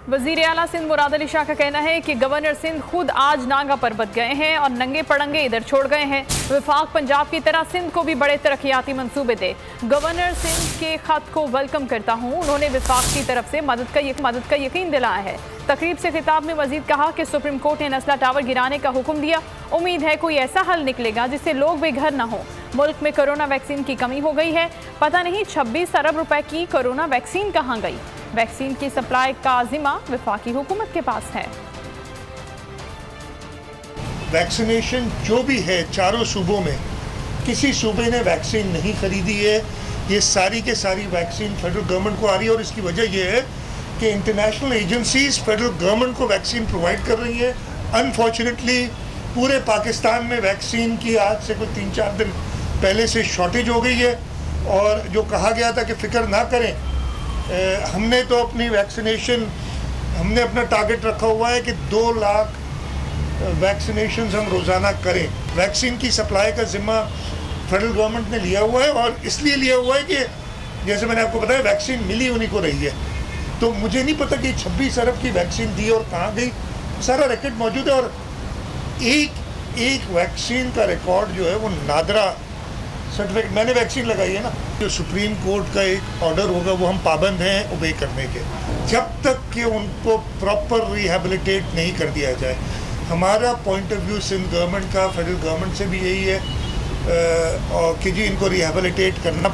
वजीर आला सिंध मुराद अली शाह का कहना है कि गवर्नर सिंध खुद आज नागा पर्बत गए हैं और नंगे पड़ंगे इधर छोड़ गए हैं। विफाक पंजाब की तरह सिंध को भी बड़े तरक्याती मंसूबे दे। गवर्नर सिंध के खत को वेलकम करता हूँ। उन्होंने विफाक की तरफ से मदद का यकीन दिलाया है। तकरीब से खिताब में मजीद कहा कि सुप्रीम कोर्ट ने नस्ला टावर गिराने का हुक्म दिया। उम्मीद है कोई ऐसा हल निकलेगा जिससे लोग बेघर न हो। मुल्क में कोरोना वैक्सीन की कमी हो गई है। पता नहीं 26 अरब रुपए की कोरोना वैक्सीन कहाँ गई। वैक्सीन की सप्लाई का जिम्मा वफाकी हुकूमत के पास है। वैक्सीनेशन जो भी है चारों सूबों में, किसी सूबे ने वैक्सीन नहीं खरीदी है। ये सारी के सारी वैक्सीन फेडरल गवर्नमेंट को आ रही है और इसकी वजह यह है कि इंटरनेशनल एजेंसीज फेडरल गवर्नमेंट को वैक्सीन प्रोवाइड कर रही है। अनफॉर्चुनेटली पूरे पाकिस्तान में वैक्सीन की आज से कोई 3-4 दिन पहले से शॉर्टेज हो गई है और जो कहा गया था कि फ़िक्र ना करें, हमने तो अपनी वैक्सीनेशन, हमने अपना टारगेट रखा हुआ है कि 2 लाख वैक्सीनेशन हम रोज़ाना करें। वैक्सीन की सप्लाई का जिम्मा फेडरल गवर्नमेंट ने लिया हुआ है और इसलिए लिया हुआ है कि जैसे मैंने आपको बताया वैक्सीन मिली उन्हीं को रही है। तो मुझे नहीं पता कि 26 अरब की वैक्सीन दी और कहाँ गई, सारा रिकॉर्ड मौजूद है। और एक वैक्सीन का रिकॉर्ड जो है वो नादरा सर्टिफिकेट, मैंने वैक्सीन लगाई है ना। जो सुप्रीम कोर्ट का एक ऑर्डर होगा वो हम पाबंद हैं ओबे करने के, जब तक कि उनको प्रॉपर रिहेबिलिटेट नहीं कर दिया जाए। हमारा point of view Sindh government का, फेडरल गवर्नमेंट से भी यही है और कि जी इनको रिहेबिलिटेट करना